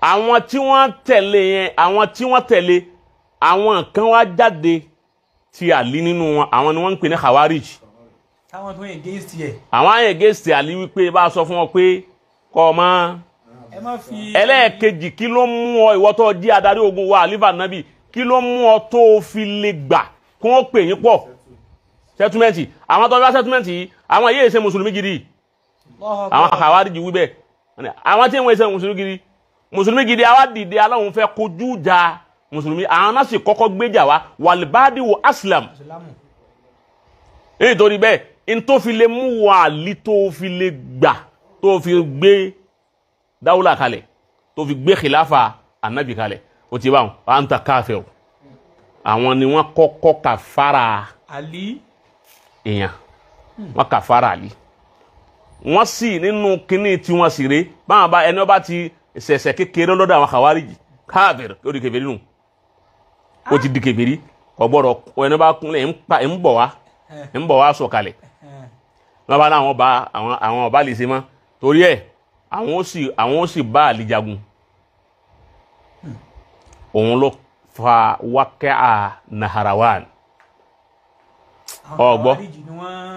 àwọn tí wọ́n tẹ̀lé yẹn àwọn tí wọ́n tẹ̀lé àwọn kan wá jáde ti àlí nínú wọn àwọn ni wọ́n ń pè ní khawarij. àwọn tó yẹn against yẹ. àwọn yẹn against àlí wípé bá a sọ fún wọn pé kọ́ ọ mọ́. ẹ má fi. ẹlẹ́ẹ̀kejì kí ló mú ọ ìwọ tó jí adarí ogun wa àlífà nábì kí ló mú ọ tó fi lè gbà kí wọ́n pè yín pọ̀ sẹ́túmẹ́ǹtì àwọn tó ń bá sẹ́túmẹ́ǹtì yìí àwọn yéé ṣe mùsùlùmí gidi àwọn khawarij wí bẹ́ẹ̀ àwọn tí wọ́n ṣe mùsùlùmí gidi àwa dìde aláwọn fẹ́ kojú ja mùsùlùmí àwọn náà sì kọ́kọ́ gbéjà wá wàlìbádì wò aslam nítorí bẹ́ẹ̀ n tó fi lè mú wà lí tó fi lè gbà tó fi gbé dáwùlà kalẹ̀ tó fi gbé khilafa anabi kalẹ̀ ó ti bá wọn à ń ta káfẹ́ o àwọn ni wọ́n kọ́kọ́ kàfàrà àlí èèyàn wọ́n kàfàrà àlí wọ́n sì nínú kínní tí wọ́n sì rè báwọn bá ẹni wọ́n bá ti ṣẹ̀ṣẹ̀ kékeré lọ́dọ̀ àwọn khawariji káfíìr ó di kèfèrí nù ó ti di kèfèrí ọgbọ́dọ̀ ẹni bá kúnlẹ̀ ń bọ̀ wá sọ̀kalẹ̀ wọ́n bá láwọn bá àwọn ọba lè ṣe mọ́ torí ẹ̀ àwọn ó sì bá àlí jagun òun ló fa wákẹ́à Naharawan ọgbọ́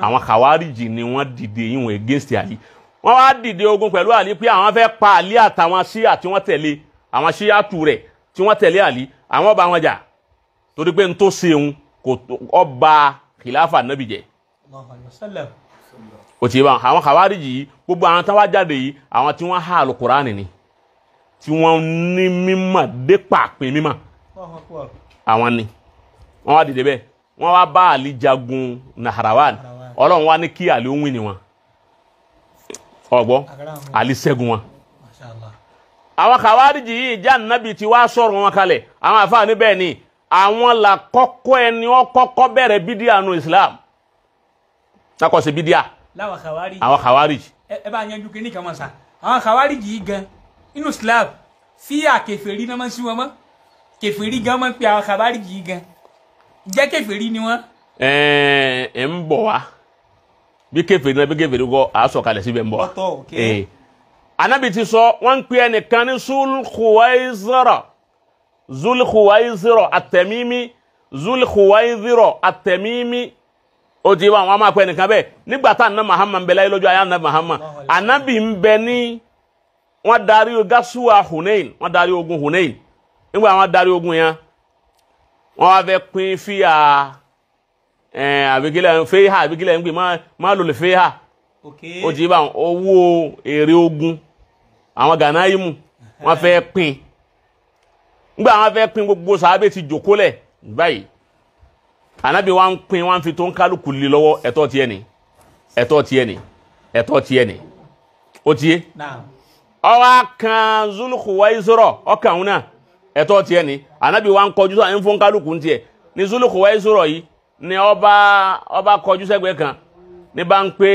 àwọn khawariji ni wọ́n dìde ìwọ̀n against àlí wọ́n wá dìde ogun pẹ̀lú àlí pé àwọn fẹ́ pa àlí àtàwọn ṣíà tí wọ́n tẹ̀lé àwọn ṣíà tù rẹ̀ tí wọ́n tẹ̀lé àlí àwọn ọba wọn jà torí pé n tó ṣeun kò ọba khilafa nabi jẹ ó ti bá àwọn khawariji yìí gbogbo àwọn tán wá jáde yìí àwọn tí wọ́n há alukurani ni tí wọ́n ní mímọ̀ dé pàpín mímọ̀ àwọn ni wọ́n wá dìde bẹ́ẹ̀ wọ́n wá bá àlí jagun Naharawan ọlọ́run wá ní kí àlí ó win ni wọn ọgbọ́ àlí ṣẹ́gun wọn àwọn khawariji yìí já nàbì tí wàá sọ̀rọ̀ wọn kalẹ̀ àwọn àfáà níbẹ̀ ni àwọn là kọ́kọ́ ẹni wọ́n kọ́kọ́ bẹ̀rẹ̀ bídíà nù Islam nakọ̀ sí bídíà àwọn khawariji. ẹ bá yanjú kí ní kan mọ̀ sá àwọn khawariji yìí gan inú Islam fíyà kèfèrí náà máa ń sí wọn mọ́ kèfèrí gan máa ń pe àwọn khawariji yìí gan jẹ́ kèfèrí ni wọ́n. ẹ ń bọ̀ wá bí kèfèrí náà bí kèfèrí kọ́ àásọ̀kalẹ̀ síbẹ̀ ń bọ̀ wá. ọ̀tọ̀ òkè. Anabi ti sọ wọ́n ń pe ẹnìkan ní Zulkhuwaizira at-Tamimi Zulkhuwaizira at-Tamimi ó ti wá wọn máa pe ẹnìkan bẹ́ẹ̀ nígbà tá àná Muhammad ń bẹ láyé lọ́jọ́ ayé àná Muhammad Anabi ń bẹ ní wọ́n darí gasuwa Hunain wọ́n darí ogun Hunain nígbà wọ́n darí ogun yẹn wọ́n wá fẹ́ pín fíà àbíkílẹ̀ fẹ́hà àbíkílẹ̀ ń pè má lò lè fẹ́hà ó ti bá owó èrè ogun àwọn gànáyìmù wọ́n fẹ́ pín nígbà wọ́n fẹ́ pín gbogbo sàábé ti jòkólẹ̀ báyìí Ànábì wọ́n ń pín wọ́n fi tó ń kálukú lé lọ́wọ́ ẹ̀tọ́ tiẹ̀ ni ẹ̀tọ́ tiẹ̀ ni ẹ̀tọ́ tiẹ̀ ni ó tiẹ̀ ọwọ́ kan Zulkhuwaizira ọkàn òun náà ẹ̀tọ́ tiẹ̀ ni Ànábì wọ́n kọjú sọ àwọn fún kálukú ń tiẹ̀ ní Zulkhuwaizira yìí ni ọba kọjú sẹ́gbẹ̀ẹ́ kan ní bá ń pé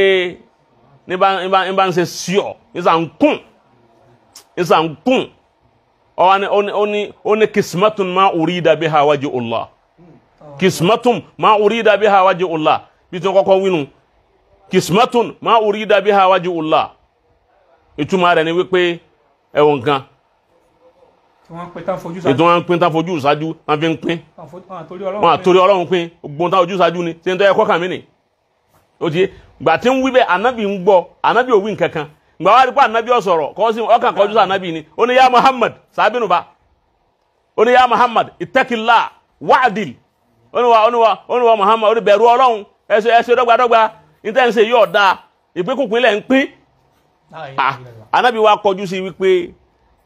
ní bá ń ṣe síọ̀ ní sàn kún ó ní kismatun ma urida biha wajhu Allah kismatun ma urida biha wajhu Allah bí tí wọ́n kọ́kọ́ wínú kismatun ma urida biha wajhu Allah ìtumọ̀ rẹ̀ ni wípé ẹ̀wọ̀n nǹkan ètò wọn pín tán fojú ìsájú wọn fi ń pín wọn àtòrí Ọlọ́run pín gbọ́n tán ojú ìsájú ni tí ń tọ́ ẹ̀kọ́ kàn mí nì ó ti gbà tí ń wí bẹ́ẹ̀ Ànábì ń gbọ́ Ànábì ò wí nǹkankan gbà wá rí pé Ànábì ò sọ̀rọ̀ kọ́ sí ọkàn kọjú sí Ànábì ni ó ní yá Muhammad sàbínú bá ó ní yá Muhammad ittaqillah wa'dil ó ní wa Muhammad ó ní bẹ̀rù Ọlọ́run ẹsẹ̀ dọ́gbadọ́gba níta ń ṣe yóò dáa ìpínkùpínlẹ̀ ń pín Ànábì wa kọjú sí wípé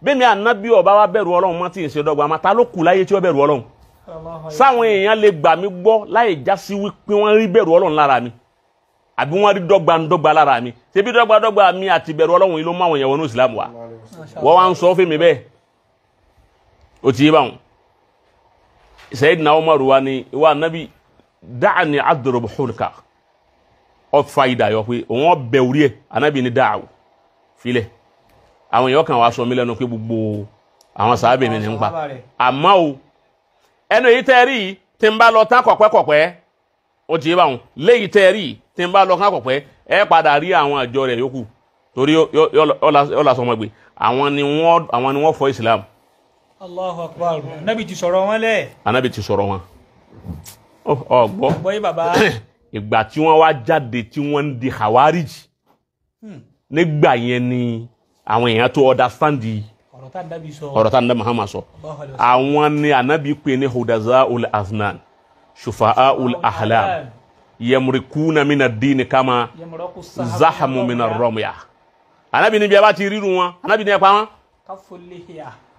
bẹ́ẹ̀ni Ànábì ọba wa bẹ̀rù Ọlọ́run mọ́ tí ń ṣe dọ́gba ma ta ló kù láyé tí ó bẹ̀rù Ọlọ́run sáwọn èèyàn lè gbà mí gbọ́ láì já sí wípé wọ́n rí bẹ̀rù Ọlọ́run lára mi àbí wọ́n rí dọ́gba lára mi ṣé bí dọ́gba mi àti bẹ̀rù Ọlọ́run yìí ló mú àwọn èèyàn wọnú Islam wa wọ́n wá ń sọ fún mi bẹ́ẹ̀ ó ti yé báwọn Sayyidina Umar wa ni ìwà Ànábì da'ani adrib hulka ọ fa ìdá yọ pé òun ọbẹ̀ orí ẹ̀ Ànábì ní dáàwù filẹ̀ àwọn èèyàn kan wá sọ mí lẹ́nu pé gbogbo àwọn sàábẹ̀ mi ní ń pa àmọ́ o ẹnu èyí tẹ́ rí tí ń bá lọ tán kọ̀pẹ́kọ̀pẹ́ ó ti yé báwọn léyìí tẹ́ rí tí ń bá lọ tán kọ̀pẹ́ ẹ padà rí àwọn àjọ rẹ̀ yòókù torí yóò la sọmọ gbé àwọn ni wọ́n fọ́ Islam. Allahu Akbar. Ànábì ti sọ̀rọ̀ wọn lẹ̀. Ànábì ti sọ̀rọ̀ wọn. Ọgbọ́. Bọ́yé bàbá. Ìgbà tí wọ́n wá jáde tí wọ́n ń di Khawarij. Nígbà yẹn ni àwọn èèyàn tó understand ọ̀rọ̀ tá Ànábì sọ. Ọ̀rọ̀ tá Ànábì Muhammad sọ. Àwọn ni Ànábì pè ní hudazaul aznan, shufa'aul ahlam, yamrikuna min ad-din kama zahamu min ar-ramya. Ànábì ní bí a bá ti ríru wọn, Ànábì ní ẹ pa wọn.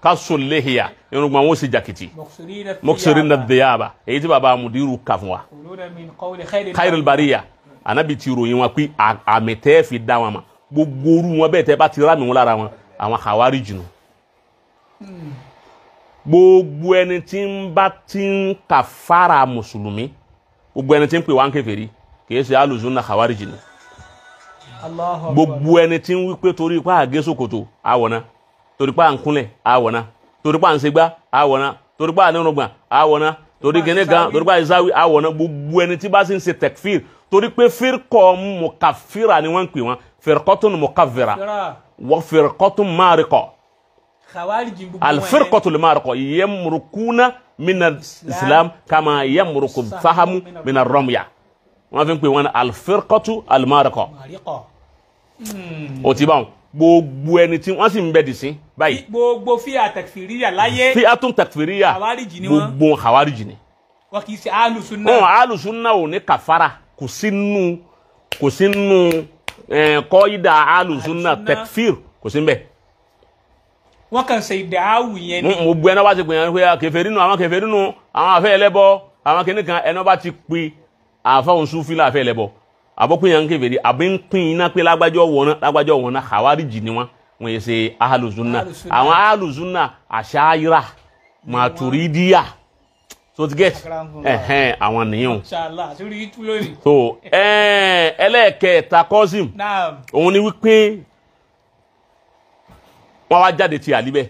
Kasul lihiya irùngbọ̀n wọn sì jàkìtì. Muksirina ad-diyaba èyí tí bàbá mudiru kà fún wa. Khairul bariya Ànábì ti ròyìn wọn pé àmì tẹ́ fi dá wọn ma gbogbo orú wọn bẹ́ẹ̀ tẹ́ bá ti rámi wọn lára wọn àwọn Khawarij nù. Gbogbo ẹni tí ń bá ti ń kàfàrà mùsùlùmí gbogbo ẹni tí ń pè wá ń kèfèrí kìí ṣe alùsùnà Khawarij nù. Gbogbo ẹni tí ń wí pé torí pa àgé sòkòtò àwọ̀nà torí pa àǹkúnlẹ̀ àwọ̀nà torí pa àǹṣegbá àwọ̀nà torí pa ànírùngbọ̀n àwọ̀nà torí gẹ́nẹ́ gan torí pa ìsáwí àwọ̀nà gbogbo ẹni tí bá sì ń ṣe tekfir torí pé firkọ mukafira ni wọ́n ń pè wọ́n firqatun mukafira wa firqatun mariqa. Al-firqatul mariqa yamrukuna min al-islam kama yamruku fahamu min ar-ramya. Wọ́n fi ń pè wọ́n al-firqatu al-mariqa. Ó ti bá wọn gbogbo ẹni tí wọ́n sì ń bẹ dì sí báyìí. Gbogbo fíà takfiriya láyé. Fíàtún takfiriya gbogbo Khawarij ni. Wọ́n kì í ṣe alùsùnà. Alùsùnà ò ní kàfàrà kò sínú kọ́ídà alùsùnà takfir kò sí ń bẹ̀. Wọ́n kàn ṣe ìdáhùn yẹn ni. Mo gbé ẹni wá ti pè yẹn pé kèfèrí nù àwọn kèfèrí nù àwọn àfẹ́ ẹlẹ́bọ àwọn kìnnìkan ẹni wọ́n bá ti pè àfáwọn Sufi láàfẹ́ ẹlẹ́bọ àbọ̀pín yẹn ń kèfèrí àbí ń pín iná pé lágbájọ́ wọn náà Khawarij ni wọ́n yẹ ṣe ahlùsùnà àwọn ahlùsùnà Ash'ira Maturidiyya so ti get àwọn nìyẹn. So ẹlẹ́ẹ̀kẹta Qasim òun ni wípé wọ́n wá jáde ti Àlí bẹ́ẹ̀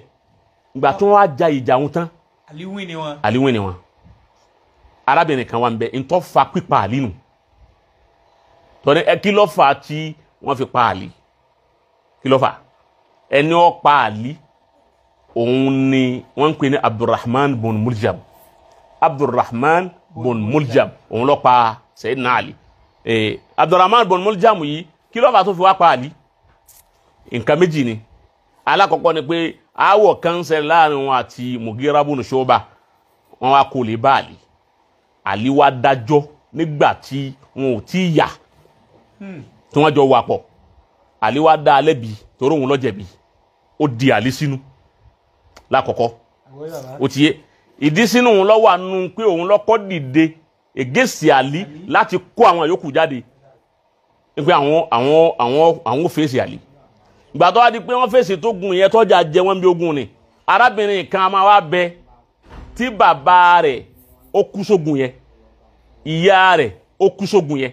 ìgbà tí wọ́n wá ja ìjà wọn tán Àlí ni wọn arábìnrin kan wà ń bẹ ntọ́ fa pípa Àlí nù tọ́ni kí ló fà tí wọ́n fi pa Àlí kí ló fà ẹni ó pa Àlí òun ni wọ́n ń pè ní Abdurrahman bun Muljam òun ló pa Sayyidina Ali Abdurrahman bun Muljam yìí kí ló fà tó fi wá pa Àlí nǹkan méjì ni alákọ̀ọ́kọ́ ni pé aáwọ̀ kan ṣẹlẹ̀ láàrin wọn àti Mughira bun Shu'ba wọn wá kó lè bá Àlí wá dájọ́ nígbà tí wọn ò tí yà tí wọ́n jọ wà pọ̀ Àlí wá dá lẹ́bi torí òun ló jẹ̀bi ó di Àlí sínú lákọ̀ọ́kọ́ ó ti yé ìdí sínú òun ló wà nù pé òun lọ́kọ́ dìde ègèsì Àlí láti kó àwọn yòókù jáde pé àwọn ò fèsì Àlí ìgbà tó wá di pé wọ́n fèsì tó gun yẹn tọ́jà jẹ wọ́n bí ogun ni arábìnrin kan máa wá bẹ tí bàbá rẹ̀ ó kú sógun yẹn ìyá rẹ̀ ó kú sógun yẹn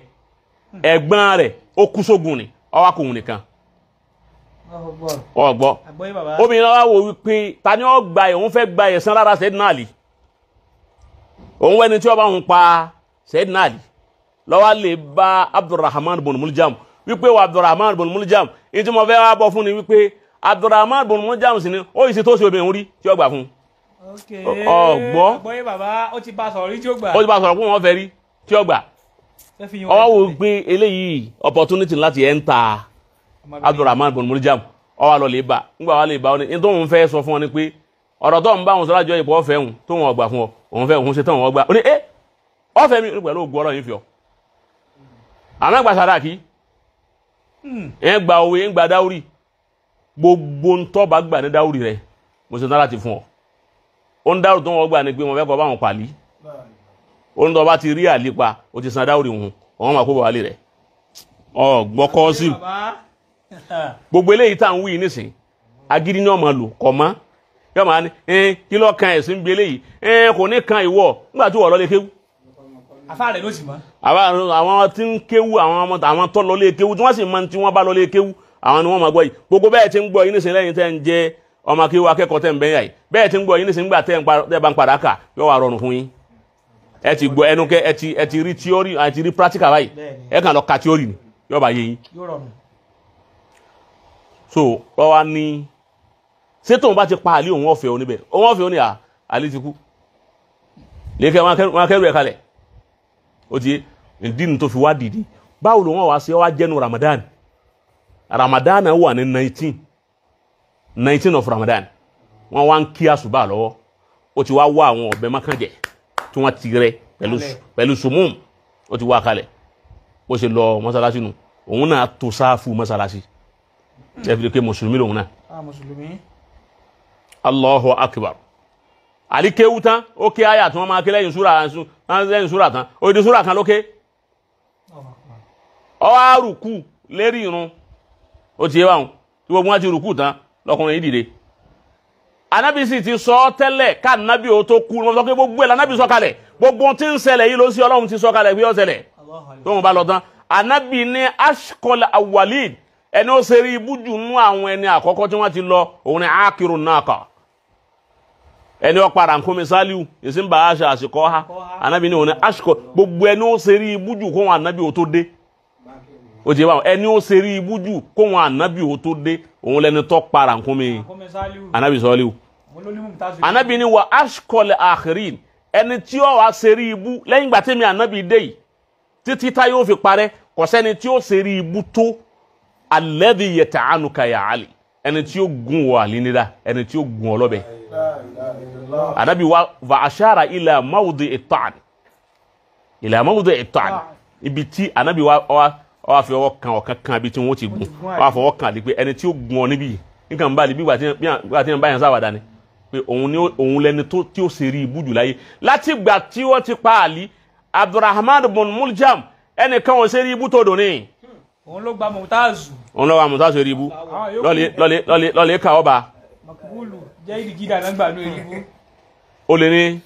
ẹ̀gbọ́n rẹ̀ ó kú sógun ni ọwọ́ kò hùn nìkan ọgbọ́ obìnrin wa wò wípé ta ni ó gba ẹ̀ òun fẹ́ gba ẹ̀san lára Sayyidina Ali òun wẹ́ni tí ó bá ń pa Sayyidina Ali lọ́wọ́ lè bá Abdurrahman bun Muljam wípé wa Abdurrahman bun Muljam ìtí mo fẹ́ wá bọ́ fún ni wípé Abdurrahman bun Muljam sí ni ó yìí sí tó sí obìnrin rí tí ó gbà fún ọgbọ́ ó ti bá sọ̀rọ̀ rí tí ó gbà fún wọn fẹ́ rí tí ó gbà ọwọ́ wo gbé eléyìí opportunity láti enter Abdurrahman bun Muljam ọwọ́ lọ lè bá ńgbà wà lè bá ọ ní tó ń fẹ́ sọ fún ọ ni pé ọ̀rọ̀ tó ń bá wọn sọ́lájọ́ ìpọ̀ ọ̀fẹ́ hùn tó wọn ọgbà fún ọ òun fẹ́ òun ṣe tán wọn ọgbà ó ní ọ̀fẹ́ mi pẹ̀lú ògùn ọ̀rọ̀ yìí fi ọ àmọ́ gba sàdáàkì ẹ̀ gba òwe ẹ̀ gba dáwùrì gbogbo ń tọ́ bá gbà ní dáwùrì rẹ̀ mo ṣe tán láti fún ọ ó ń dáwùrì tó wọn gbà ní pé wọn fẹ́ kọ́ bá wọn pàlí ó ń tọ́ bá ti rí Àlí pa ó ti san dáwùrì hùn ọ̀hún máa kó bọ̀ wálé rẹ̀ gbọ́ Qasim gbogbo eléyìí tá à ń wí nísìn agídí ní ọmọ lò kọ̀ mọ́ yọ máa ní kí ló kan ẹ̀sìn bí eléyìí kò ní kan ìwọ nígbà tí wọ́n lọ lé kéwú. afá rẹ̀ ló sì mọ́. àwọn tí ń kéwú àwọn tó lọ lé kéwú tí wọ́n sì mọ tí wọ́n bá lọ lé kéwú àwọn ni wọ́n máa gbọ́ yìí gbogbo bẹ́ẹ̀ tí ń gbọ́ yìí nísìn lẹ́yìn tẹ́ ń jẹ́ ọmọ kéwú akẹ́kọ̀ọ́ tẹ́ ń bẹ́yà yìí bẹ́ẹ̀ tí ń gbọ́ yìí nísìn nígbà tẹ́ bá ń padà kà yọ wà rọrùn fún yín ẹ ti gbọ́ ẹnu kẹ ẹ ti rí theory ẹ ti rí practical báyìí ẹ kàn lọ ka theory ni yọ bá yé yín. so lọ wá ní ṣé tóun bá ti pa àlí òun ọ̀fẹ́ oníbẹ̀ òun ọ̀fẹ́ oní àlí ti kú lẹ́kẹ́ wọn kẹ́rù ẹ̀ kalẹ̀ ó ti ìdí ni tó fi wá dìde báwo ló wọn wá sí ọ wá jẹ́nu Ramadan wà ní 19 of Ramadan wọn wá ń kí àsùbà lọ́wọ́ ó ti wá wá àwọn ọ̀bẹ mọ́kànjẹ́ tí wọ́n ti rẹ pẹ̀lú sumum ó ti wá kalẹ̀ bó ṣe lọ mọ́sálásí nù òun náà tó sáfù mọ́sálásí ẹ̀fìdí pé mùsùlùmí lòun náà. Mùsùlùmí. Allahu akbar. Àlíkéwú tán ó ké àyà tí wọ́n máa ké lẹ́yìn súrà tán ó di súrà kan lókè. Ó wá rùkú lérí irun ó ti yé báwọn tí gbogbo wọn ti rùkú tán lọkùnrin yìí dìde. Ànábì sì ti sọ tẹ́lẹ̀ ká ànábì ó tó kú wọn sọ pé gbogbo ẹ̀ lànábì sọ kalẹ̀ gbogbo tí ń ṣẹlẹ̀ yìí ló sí Ọlọ́run ti sọ kalẹ̀ bí ó ṣẹlẹ̀ tó wọn bá lọ tán. Ànábì ní ashkol awwalin ẹni ó ṣe rí ibú jù nú àwọn ẹni àkọ́kọ́ tí wọ́n ti lọ òun ni ákìrù náà kà ẹni ó para nkómi sálíù ìsìn bá aṣọ àṣìkọ́ ha Ànábì ní òun ni ashkol gbogbo ẹni ó ṣe rí ibú jù kó wọn ànábì ó tó dé ó ti bá ẹni ó ṣe rí ibú jù kó wọn ànábì ó tó dé òun lẹni tó para nkómi Ànábì sálíù. Ànábì ní wa ashkol akhirin ẹni tí ó wá ṣe rí ibú lẹ́yìn ìgbà tẹ́mi Ànábì dé yìí títí tá yóò fi parẹ́ kò sẹ́ni tí ó ṣe rí ibú tó alladhi yata'anuka ya Ali ẹni tí ó gun wọ àlì nídà ẹni tí ó gun ọlọ́bẹ. Ànábì wa ashara ila mawdi at-ta'n ibi tí Ànábì wa fi ọwọ́ kan ọ̀kan kan ibi tí wọ́n ti gun wọ́n fọwọ́ kan àlè pé ẹni tí ó gun ọ níbí nǹkan bá lè bí wà tí ń bá yẹn sáwàdà ni pé òun lẹni tí ó ṣe rí ibú jù láyé láti gbà tí wọ́n ti pa Àlì Abdurrahman bin Muljam ẹnìkan wọn ṣe rí ibú tó dùn ní. òun ló gba Mùtázù. òun ló gba Mùtázù rí ibú lọ́lẹ̀ ká ọba. Makbulu jẹ́ ìdígídà náà gbà lórí ibú. ó lè ní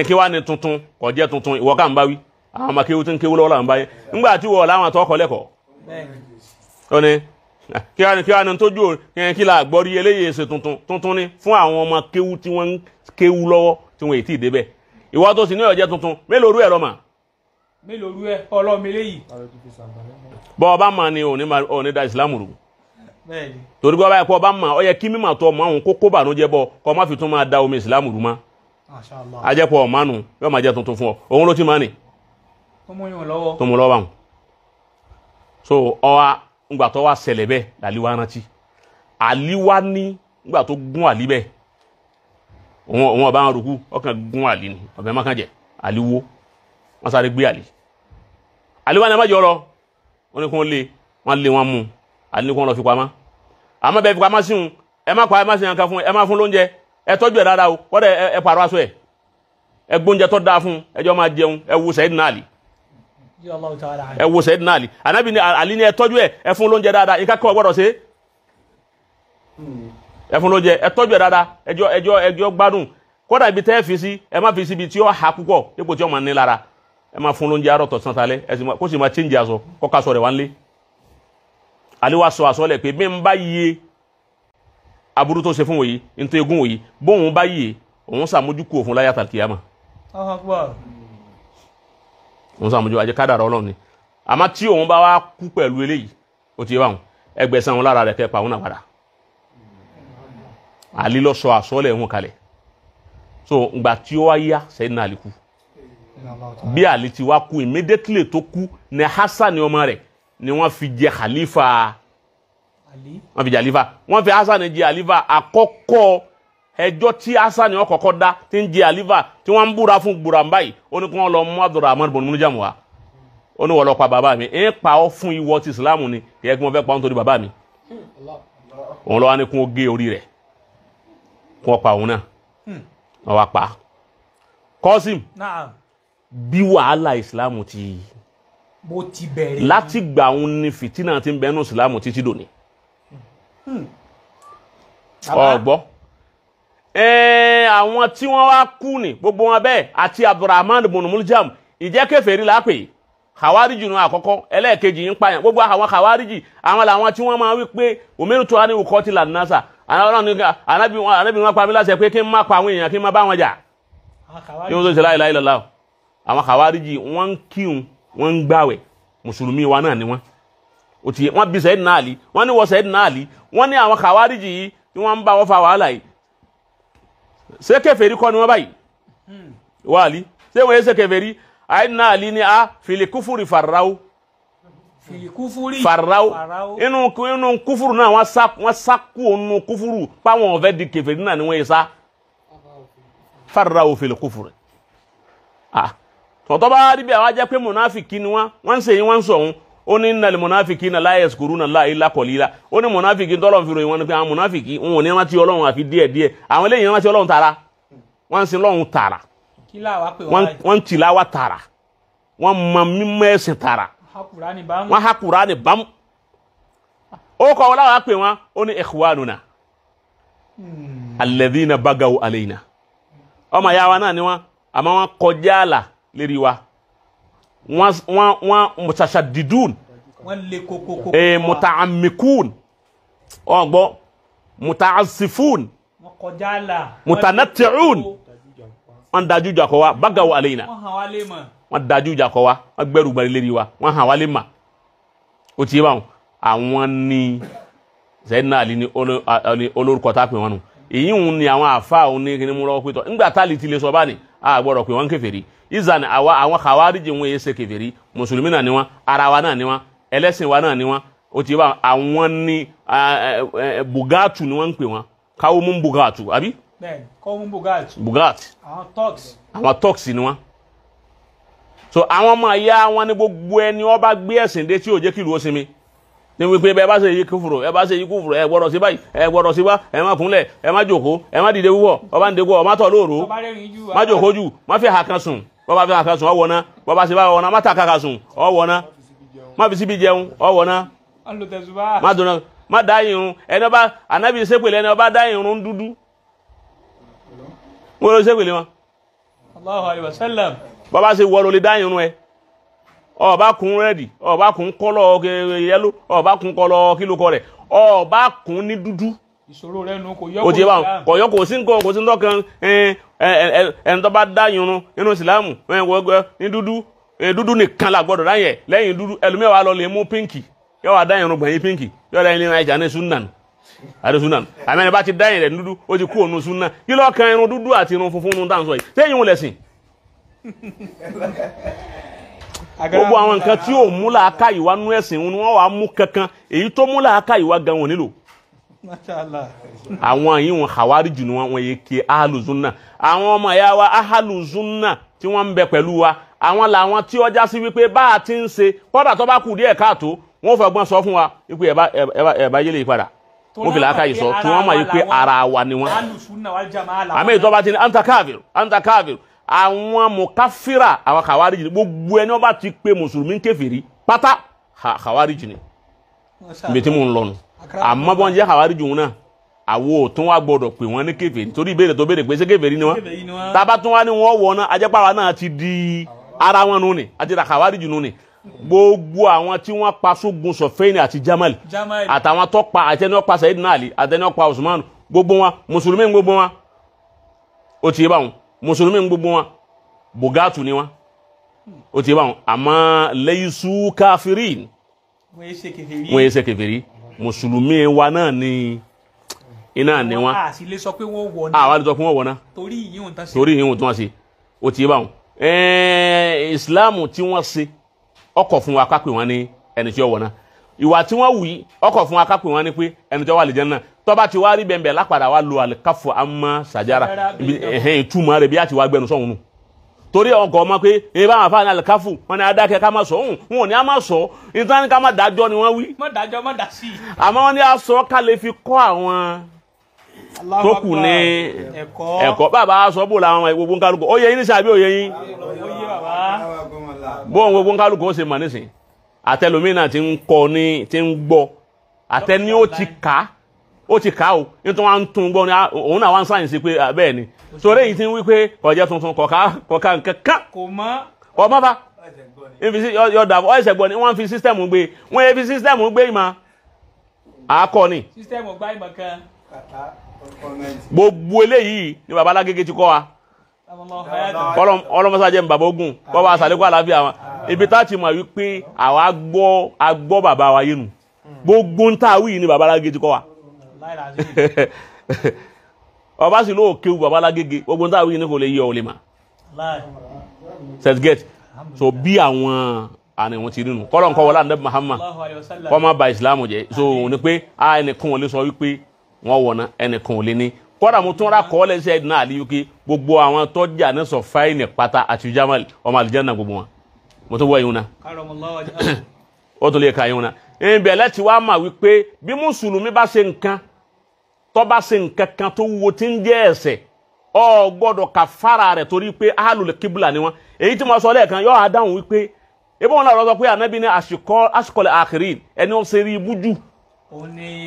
kí wàá ní tuntun kò jẹ́ tuntun ìwọ ká ń bá wí àwọn ọmọ kéwú tí ń kéwú lọ́wọ́ là ń bá yẹn nígbà tí wọ́n láwọn àtọ́kọ̀ lẹ́kọ̀ọ́. ó ní kí wàá ní tójú kí la gbọ́ rí eléyìí ṣe tuntun ní fún àwọn ọmọ kéwú tí wọ́n ń kéwú lọ́wọ́ tí wọ́n ì tí ì débẹ̀ ìwọ tó sì ní ọ̀jẹ́ tuntun mélòó rú ẹ̀ lọ́mà. mélòó rú ẹ ọlọ́mi léyìí. bọ́ ọba mà ní òní da ìsìlámù rú. torí bọ́ ọba ẹ̀kọ́ ọba mà ọ yẹ kí mímà tó ọmọ àwọn kókó bànújẹ́ bọ́ kọ́ má fi tún máa da omi ìsìlámù rú mọ́. ajẹ́pọ̀ ọ̀mánu yóò máa jẹ́ tuntun fún ọ òun ló ti máa nì. tó mú yín lọ́wọ́. tó mú lọ́wọ́ àwọn. so ọwa ngbà tó wá ṣẹlẹ̀ bẹ́ẹ̀ làlíwá rántí àlíwá ní ngbà tó gún àlí bẹ́ẹ̀ òun ọba ń rúkú ọkàn gún àlí ni ọbẹ̀ mákànjẹ́ àlíwó wọ́n sáré gbé àlíwá ní ẹmọ́jọ́ lọ wọ́n ní kí wọ́n lé wọn mú àlí ní kí wọ́n lọ fi pamọ́ àmọ́ bẹ́ẹ̀ fi pamọ́ sí un ẹ má sí nǹkan fún ẹ má fún lóúnjẹ ẹ tọ́jú ẹ̀ dáadáa o kọ́dẹ̀ ẹ pàrọ̀ aṣọ ẹ gbóúnjẹ tó dáa fún ẹjọ́ máa jẹun ẹ wo Sayyidina Ali ẹ wo Sayyidina Ali Ànábì ní Àlí ní ẹ tọ́jú ẹ fún lóúnjẹ dáadáa ìka kọ́ gbọ́dọ̀ ṣe ẹ fún lóúnjẹ ẹ tọ́jú ẹ dáadáa ẹjọ́ gbádùn kódà ibi tẹ́ fi sí ẹ má fi sí ibi tí ó ha púpọ̀ dípò tí ó máa ní lára ẹ má fún lóúnjẹ àárọ̀ tọ̀sán talẹ́ kó sì máa chíńjì aṣọ kó ká aṣọ rẹ̀ wá ń lé. Àlí wá sọ àsọlẹ̀ pé bí n bá yíye aburú tó ṣe fún wòye nítorí egún wòye bóun bá yíye òun sàmójúkú òfin láyà tàkìyàmà. òun sàmójú ajẹ́ kádàrá Ọlọ́run ni àmọ́ tí òun bá wá kú pẹ̀lú eléyìí ó ti yé báwọn ẹgbẹ̀sán wọn lára rẹ̀ kẹ́ pa òun náà padà. Àlí lọ sọ àsọlẹ̀ wọn kalẹ̀ so ngbà tí ó wá yá Sayyidina Ali kú bí Àlí ti wá kú immediately tó kú ní Hasan ọmọ rẹ̀ ni wọ́n fi jẹ khalifa wọ́n fi Hasan jẹ khalifa àkọ́kọ́ ẹjọ́ tí Hasan ó kọ́kọ́ dá tí ń jẹ khalifa tí wọ́n ń búra fún gbùràn báyìí ó ní kí wọ́n lọ mú Abdurrahman bin Muljam wá ó ní wọ́n lọ pa bàbá mi ń pa ọ́ fún ìwọ ti Ìsìlámù ni kì í kí wọ́n fẹ́ pa ọ́ nítorí bàbá mi òun lọ́wọ́ ní kí wọ́n gé orí rẹ̀ kí wọ́n pa òun náà wọ́n wá pa Qasim bí wàhálà Ìsìlámù ti bó ti bẹ̀rẹ̀ láti gbà òun ni fìtínà ti ń bẹnu Ìsìlámù títí dòní ọgbọ́ àwọn tí wọ́n wá kú ní gbogbo wọn bẹ́ẹ̀ àti Abdurrahman bin Muljam ìjẹ́ kèfèrí lápè Khawariji nù àkọ́kọ́ ẹlẹ́ẹ̀kejì ń pààyàn gbogbo àwọn Khawariji àwọn làwọn tí wọ́n máa wí pé umirtu an uqatila an-nasa ànábì wọn pa mí láṣẹ pé kí n má pa àwọn èèyàn kí n má bá wọn jà kí wọ́n tó ṣe la ilaha illallah àwọn Khawariji wọ́n ń kírun wọ́n ń gbàwẹ̀ mùsùlùmí wa náà ni wọ́n ó ti wọ́n bi Sayyidina Ali wọ́n ní wọ Sayyidina Ali wọ́n ní àwọn khawariji yìí tí wọ́n ń bá wọn fa wàhálà yìí ṣé kèfèrí kọ́ ni wọ́n báyìí wa Ali ṣé wọ́n ṣe kèfèrí Sayyidina Ali ni a fil kufuri farrau fil kufuri farrau inú kufuru náà wọ́n sá kúrò nínú kufuru pa wọ́n fẹ́ di kèfèrí náà ni wọ́n yẹ sá farrau fil kufuri tọ́tọ́ bá rí bí àwọn ajẹ́ pé munafiki ni wọ́n ṣe yín wọ́n sọ̀hún ó ní innal munafikina la yazkuruna Allaha illa qalila ó ní munafiki tọ́lọ̀ fi ròyìn wọn ni pé àwọn munafiki wọn ò ní rántí Ọlọ́run àfi díẹ̀díẹ̀ àwọn eléyìí rántí Ọlọ́run tààrà wọ́n ń sin Ọlọ́run tààrà wọ́n ń tìláwà tààrà wọ́n mọ mímọ́ ẹ̀sìn tààrà wọ́n ha Kùránì bámú ó kọ́ wọn láwọn pè wọ́n ó ní ikhwanuna alladhina bagaw alayna ọmọ ìyá wa náà ni wọ́n àmọ́ wọ́n kọjá àlà lérí wa wọ́n mutashadidun wọ́n lè kókó mutaammikun ọgbọ́ mutaassifun wọ́n kọjá àlà mutanatti'un wọ́n dájú jà kọ wa bagaw alayna wọ́n hàn wá lè mọ̀ wọ́n dájú jà kọ wa wọ́n gbẹ́rù gbẹ́rù lérí wa wọ́n hàn wá lè mà ó ti yé báwọn àwọn ní Sayyidina Ali ní olórúkọ tá pè wọ́n nù èyí ń ní àwọn àfáà òun ní kíní mú lọ́wọ́ pẹ́tọ́ nígbà tá lè ti lè sọ bá ní a gbọ́dọ̀ pé wọ́n kèfèrí ìzàn àwọn khawariji wọn yé ṣe kèfèrí mùsùlùmí náà ni wọ́n ara wa náà ni wọ́n ẹlẹ́sìn wa náà ni wọ́n ó ti bá àwọn ní bugatu ni wọ́n ń pè wọ́n káwọ́ mú bugatu àbí. bẹ́ẹ̀ni káwọ́ mú bugatu. bugatu. àwọn turks ni wọ́n. so àwọn ọmọ ìyá wọn ní gbogbo ẹni wọ́n bá gbé ẹ̀sìn dé tí ò jẹ́ kí ìlú ó sinmi ní wípé bẹ́ẹ̀ bá ṣe yí kúfùrù ẹ gbọ́dọ̀ sí báyìí ẹ gbọ́dọ̀ sí bá ẹ má kúnlẹ̀ ẹ má jókòó ẹ má dìde wúwọ̀ ọba ń dégó ọmọ tọ̀ lóòrò má jókòó jù má fi àkàn sùn bọ́ba fi àkàn sùn ọwọ́ ná bọ́ba sí bá ọwọ́ ná má ta kàkà sùn ọwọ́ ná má fi síbi jẹun ọwọ́ ná má dùn má dá irun ẹni ọba ànábì sépèlè ẹni ọba dá irun dúdú wọ́n lọ sépèlè wọn. Allahu alaihi wasallam. bọ́ba ṣe wọ́ ló lè dá irun ẹ ọba kun rẹ́dì ọba kun kọ́lọ̀ yẹ́lò ọba kun kọ́lọ̀ kílókọ rẹ̀ ọba kun ní dúdú. ìṣòro rẹ̀ nù kò yọ kò sí nǹkan kò sí nǹkan ẹni tó bá dá irun nínú ìsìlámù ní dúdú nìkan la gbọ́dọ̀ dáyẹ̀ lẹ́yìn dúdú ẹlòmíì wà lọ lè mú pínkì yọ wà dá irun gbẹ̀yìn pínkì yọ dá ilé náà ní sunan àti sunan àmì ẹni bá ti dáyẹ̀ rẹ̀ dúdú ó ti kú òun sunan kí ló kan irun dúdú àti irun funfun nù dáhùn sọ yìí sẹ́yìn wọn lẹ̀sìn. gbogbo àwọn nǹkan tí ó mú làákà ìwà nú ẹ̀sìn ni wọ́n wà mú kankan èyí tó mú làákà ìwà gan wọn nílò. àwọn yìí wọn Khawarij ni wọn yẹ kí Ahlus-Sunnah àwọn ọmọ ẹ̀yà wa Ahlus-Sunnah tí wọ́n ń bẹ pẹ̀lú wa àwọn làwọn tí ọjà sí wípé bá a ti ń ṣe kọ́dà tó bá kù díẹ̀ káàtó wọ́n fọgbọ́n sọ fún wa wípé ẹ̀bá yẹlẹ̀ ìpadà wọ́n fi làákà yìí sọ tí wọ́n mọ̀ wípé ara wa ni wọ́n. àmì ìtọ́ba ti ní anta kafir àwọn mukafira àwọn Khawarij ni gbogbo ẹni wọ́n bá ti pé mùsùlùmí kèfèrí pátá Khawarij ni ibi tí mò ń lọ́nu àmọ́ bọ́n jẹ́ Khawarij wọn náà àwo tún wá gbọ́dọ̀ pé wọ́n ní kèfèrí torí ìbéèrè tó béèrè pé ṣé kèfèrí ni wọ́n tábà tún wá ní wọ́n wọ̀ náà ajẹ́pàwá náà ti di ara wọn nù ni àti Khawarij nù ni gbogbo àwọn tí wọ́n pa sógun Sọfẹ́ni àti Jamal àtàwọn tó pa àtẹni ọ̀pá Sayyidina Ali àtẹni ọ̀pá Usman gbogbo wọn mùsùlùmí gbogbo wọn ó ti yé báwọn mùsùlùmí gbogbo wọn bùgátù ni wọn ó ti yé báwọn àmọ́ laysu kafirin wọ́n yé ṣe kèfèrí mùsùlùmí wa náà ni iná ni wọn a sì lè sọ pé wọ́n wọ̀ náà àwọn àlejò pé wọ́n wọ̀ náà torí ìyíhùn tán sí torí ìyíhùn tán sí ó ti yé báwọn ìsìláàmù tí wọ́n ṣe ọkọ̀ fún wa ká pè wọ́n ní ẹni tí ó wọ̀ náà ìwà tí wọ́n wù yí ọkọ̀ fún wa ká pè wọ́n ní pé ẹni tí ó wà lè jẹ́ náà tó bá ti wá rí bẹ̀m̀bẹ̀ lápadà wá lo àlìkáfọ̀ àmọ́ sàjára ìtumọ̀ rẹ̀ bí a ti wá gbẹnu sọ̀hún nù torí ọkọ̀ ọmọ pé èyí bá wọn fà ní àlìkáfù wọn ni adákẹ́ ká má sọ wọn ò ní a má sọ nítorí ká má dájọ́ ni wọ́n wí. má dájọ́ má dá sí. àmọ́ wọn ní a sọ ká lè fi kọ́ àwọn tó kù ní ẹ̀kọ́ bàbá sọ bò làwọn gbogbo nkálukú ó yẹ yín nísìnyí àbí ó yẹ yín bóun gbogbo nkálukú ó ṣe mà nísìnyí àtẹlómìnà ti ń kọ́ ní ti ń gbọ́ àtẹni ó ti kà ó nítorí wọn tún gbọ́ ní òun náà wá ń sáyẹ̀nsì pé bẹ́ẹ̀ ni torí èyí ti ń wí pé ọ̀jẹ̀ tuntun kọ̀ọ̀ká nkankan kò mọ́ ọmọ bá yọ̀dà ọ̀ẹ́sẹ̀ gbọ́ ni wọ́n fi sísítẹ̀mù gbé wọ́n yẹ fi sísítẹ̀mù gbé ìmọ̀ àákọ́ ni sísítẹ̀mù gbá ìmọ̀ kan gbogbo eléyìí ni baba Alágége ti kọ́ wa ọlọ́mọsájẹ́ ń bàbá ogun bọ́ba àsàlékọ́ àlàáfíà wọn ibi tá ti mọ̀ wípé àwa gbọ́ bàbá wa yé nu gbogbo ń ta wí ni babalágége ti kọ́ wa ọba sì lóò kéwù babalágége gbogbo ń ta wí ni kò lè yí ọ lè mà set so bí àwọn àni wọn ti rí nu kọ́lọ̀ nǹkan wọlé àndẹ́ Muhammad kọ́ máa ba ìsìlámù jẹ́ so ní pé ẹnìkan ò lè sọ wípé wọ́n wọ̀ ná ẹnìkan ò lè ní kọ́dà mo tún ra kọ́ lẹ́sẹ̀ náà àlẹ́ wípé gbogbo àwọn tọ́jà ní sọ fáìnì pátá àti Jamal ọmọ àlìjánnà gbogbo wọn mo tún wọ ìhun náà ó tún lè ka ìhun náà ìbẹ̀lẹ̀ tí wàá mà wípé bí mùsùlùmí bá ṣe nǹkan tó bá ṣe nǹkan kan tó wo tí ń jẹ́ ẹ̀ṣẹ̀ ó gbọ́dọ̀ kàfàrà rẹ̀ torí pé ahlul kíbùlà ni wọ́n èyí tí mo sọ lẹ́ẹ̀kan yóò á dáhùn wípé ebi wọn náà lọ sọ pé ànábì ní àṣìkọlẹ̀ àkìrín ẹni ó ṣe rí ibú jù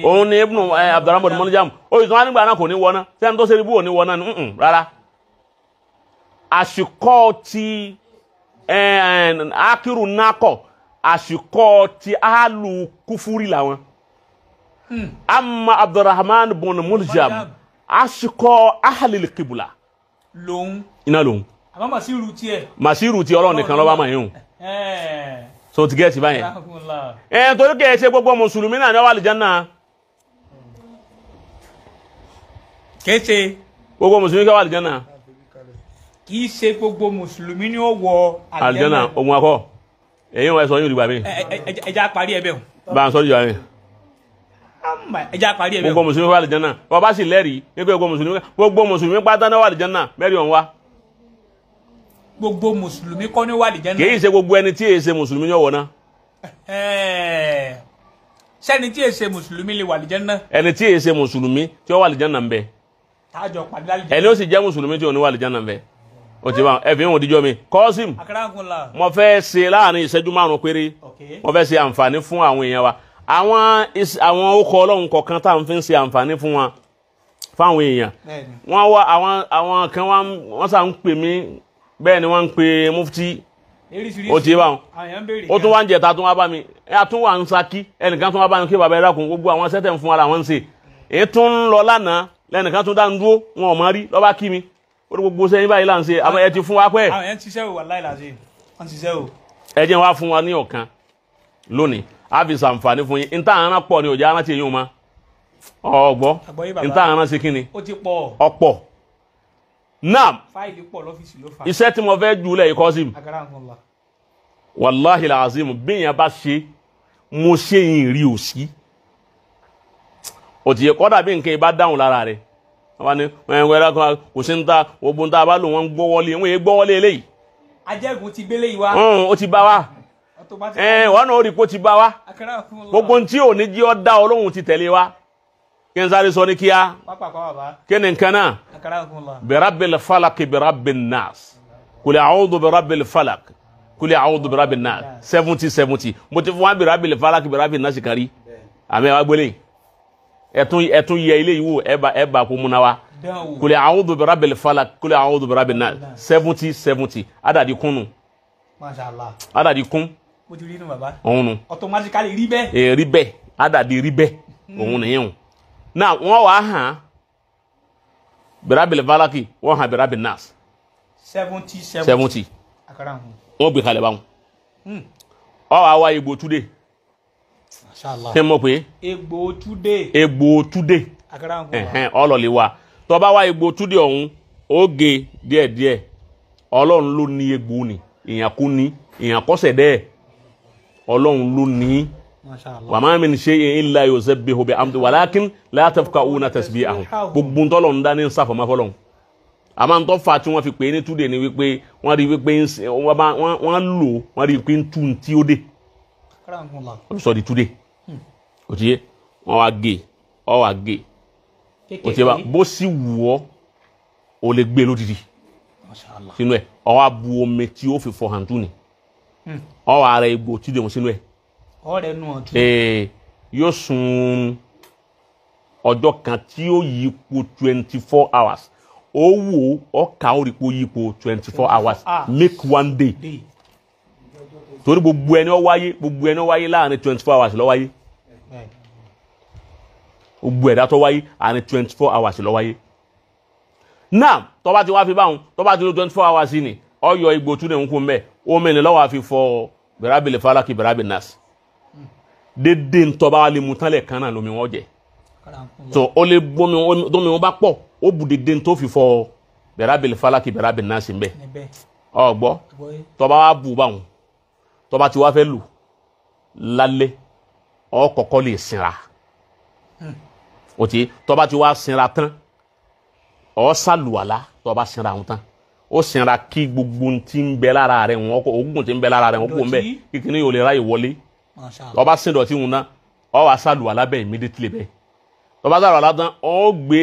òun ni ibùnú Abdurrahman mọ́níjàmù ó yìí tó wá nígbà náà kò ní wọ́ná sẹ́ni tó ṣe rí ibú ò ní wọ́ná ní rárá àṣìkọ́ ti akírù nákọ̀ àṣìkọ́ ti alu kúfúrí làwọn amma Abdurrahman bun Muljam àṣìkọ́ ahlil kíbùlà lòun iná lòun àmọ́ màsírù ti Ọlọ́run nìkan lọ́wọ́ máa yún so ti gẹ́ẹ̀tì báyẹn torí kẹ́ ẹ ṣe gbogbo mùsùlùmí náà ní ọwọ́ àlìjánná kéṣe gbogbo mùsùlùmí kẹ́ wà àlìjánná kìí ṣe gbogbo mùsùlùmí ní ó wọ àlìjánná ohun akọ èyí wọn ẹ sọ yóò dìgbà mi ẹja parí ẹbẹ o bá ń sọ dìgbà mi ẹja parí ẹbẹ o gbogbo mùsùlùmí wà àlìjánná wọn bá sì lẹ́rìí nípa gbogbo mùsùlùmí pátá náà wà àlìjánná mẹ́rin ọ̀hún wa gbogbo mùsùlùmí kọ́ ní wà àlìjánná kìí ṣe gbogbo ẹni tí èyí ṣe mùsùlùmí ní ọ̀wọ̀ náà sẹ́ni tí èyí ṣe mùsùlùmí lè wà àlìjánná ẹni tí èyí ṣe mùsùlùmí tí ó wà àlìjánná ń bẹ tájọ pàdé lálìjánná ẹni ó sì jẹ́ mùsùlùmí tí ò ní wà àlìjánná ń bẹ ó ti bá ẹ̀fìn ìwọ̀n díjọ́ mi Kọ́sìm mo fẹ́ ṣe láàrin ìṣẹ́jú márùn-ún péré mo fẹ́ ṣe àǹfààní fún àwọn èèyàn wa àwọn okọ̀ Ọlọ́run kọ̀ọ̀kan tá à ń fi ṣe àǹfààní fún wọn fáwọn èèyàn wọ́n wá àwọn kan wọ́n sà ń pè mí bẹ́ẹ̀ ni wọ́n ń pe mufti ó ti bá wọn ó tún wá ń jẹta tún wá bá mi ẹ tún wà ń Ṣakí ẹnìkan tún wá bá mi kí bàbá ẹ dákun gbogbo àwọn sẹ́tẹ̀ ń fún ara wọn ń ṣe èyí tún ń lọ lánàá lẹ́nìkan tún dá ń dúró wọn ò mọ rí lọ́ba kí mi ó ní gbogbo sẹ́yìn báyìí là ń ṣe àmọ́ ẹ ti fún wa pẹ́ àwọn yẹn ti ṣiṣẹ́ o wàláhì làzim wọ́n ti ṣiṣẹ́ o ẹ jẹ́ wá fún wa ní ọ̀kan lónìí á fi ṣàǹfààní fún yín níta àrán pọ̀ ní òjá rántí yín o ma ọ̀gbọ́ níta àrán ṣe kí ni ó ti pọ̀ ọ̀pọ̀ náà fáìlì pọ̀ lọ́fíìsì ló fà iṣẹ́ tí mo fẹ́ jù lẹ̀ Kọ́sìm wàláhì làzim bíyàn bá ṣe mo ṣe yìn rí òsì òtí kọ́dà bí nǹkan ibà dáhùn lára rẹ̀ wọ́n ní wẹ́rẹ́ kan kò sí ń ta gbogbo ń ta bá lò wọ́n gbọ́wọ́lé wọ́n yé gbọ́wọ́lé eléyìí ajẹ́gùn ti gbélé yìí wá ó ti bá wa wọ́n náà ó rí pé ó ti bá wa gbogbo tí ò ní jí ọ́ dá Ọlọ́run ti tẹ̀lé wa kí n sáré sọ ní kíá kí ni nǹkan náà birabbil falak birabbin nas kuli a'udhu birabbil falak kuli a'udhu birabbin nas 70 mo ti fún wa birabbil falak birabbin nas kárí àmì wa gbélé ẹ̀tún yẹ ilé ìwò ẹ̀bà kó múná wa kuli a'udhu birabbil falak kuli a'udhu birabbin nas 70 adàdí kúnnù adàdí kún òun automatically rí bẹ́ẹ̀ rí bẹ́ẹ̀ adàdí rí bẹ́ẹ̀ òun nìyẹn náà wọ́n wà hàn birabbil falaki wọ́n hàn birabbin nas 70 wọ́n gbé kalẹ̀ báwọn ọ wà wá Ìgbò túdé ṣe mọ̀ pé Ìgbò túdé ọlọ́lẹ̀ wa tó bá wá Ìgbò túdé ọ̀hún ó gé díẹ̀díẹ̀ Ọlọ́run ló ní Ìgbò ni èèyàn kú ní èèyàn kọ́sẹ̀ dẹ́ Ọlọ́run ló ní wa ma min shay'in illa yusabbihu bihamdihi walakin la tafqahuna tasbihahum gbogbo ntọ́lọ̀ ń dá ní sáfọ̀ máa fọ́lọ́run àmọ́ ntọ́ fa tí wọ́n fi pè é ní túdé ni wípé wọ́n rí wípé wọ́n lò wọ́n rí wípé ń tú tí ó dé wọ́n sọ di túdé kò tí yé wọ́n wá gé ọ wá gé kò tí yé bá bó sì wù ọ́ o lè gbé lódìdí sínú ẹ̀ ọ wá bu omi tí ó fi fọ hàn tú ni ọ wá rẹ Ìgbò túdé wọn sínú ẹ̀ yóò sun ọjọ́ kan tí ó yípo 24 hours ó wò ó kà ó rí pé ó yípo 24 hours make one day torí gbogbo ẹni ó wáyé láàrin 24 hours ló wáyé gbogbo ẹ̀dá tó wáyé àárín 24 hours ló wáyé náà tó bá ti wá fi báwọn tó bá ti lo 24 hours ni ó yọ Ìgbò túnde ń kún bẹ́ẹ̀ ó mẹ́ni lọ́wọ́ àfi fọ birabbil falaki birabbin nas dédé ntọ́ba wa lè mú tán lẹ̀ kan náà lómi wọn jẹ so ó lè bomi tómi wọn bá pọ̀ ó bu dédé ntó fi fọ bẹ̀rẹ̀ falaki bẹ̀rẹ̀ nasi nbẹ ọ gbọ́ tọ́ba wa bu báwọn tọ́ba ti wá fẹ́ lù lálẹ́ ọ kọ́kọ́ lè sinra o ti tọ́ba ti wá sinra tán ọ sàlùwàlá tọ́ba sinra wọn tán ó sinra kí gbogbo tí ń bẹ lára rẹ̀ wọn kó ogun tí ń bẹ lára rẹ̀ wọn kó ń bẹ kíkiri yóò lè ráyè wọlé tọ́ba sin dọ̀tí wọn náà ọ wá sàlùwàlá bẹ́ẹ̀ immediately bẹ́ẹ̀ tọ́ba sàlùwàlá tán ọ gbé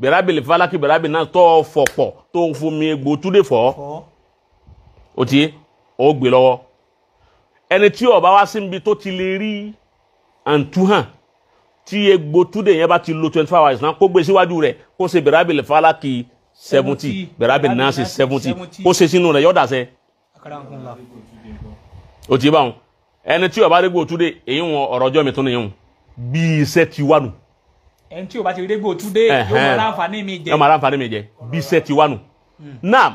bẹ̀rẹ̀ falaki bẹ̀rẹ̀ náà tọ́ fọ̀pọ̀ tó fomi egbò túdé fọ́ o ti ọ gbé lọ́wọ́ ẹni tí ó bá wá síbi tó ti lè rí àǹtúhàn tí egbò túdé yẹn bá ti lo 24 hours náà kó gbé síwájú rẹ̀ kó ṣe bẹ̀rẹ̀ falaki 70 bẹ̀rẹ̀ náà ṣe 70 kó ṣe sínú rẹ̀ yọ̀dà sẹ́ o ti bá wọn ẹni tí ó bá rí egbò túdé èyí wọn ọ̀rọ̀ ọjọ́ mi tó nìyẹn bí iṣẹ́ ti wà nù ẹni tí ó bá ti rí egbò túdé yóò máa ráǹfààní mi jẹ yóò máa ráǹfààní mi jẹ bí iṣẹ́ ti wà nù náà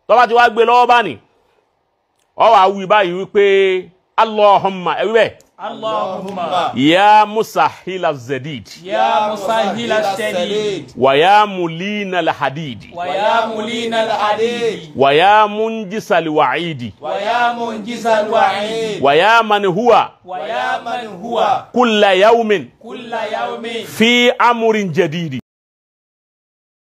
tọ́ba ti wá gbé lọ́wọ́ bá ní ọ wà wí báyìí wípé Allahumma ẹ̀wíbẹ̀ Allahumma ya musahila zadid ya musahila shadid wa ya mulina alhadid wa ya mulina alhadid wa ya munjisa alwa'idi wa ya munjisa alwa'id wa ya man huwa wa ya man huwa kulla yawmin kulla yawmin fi amrin jadid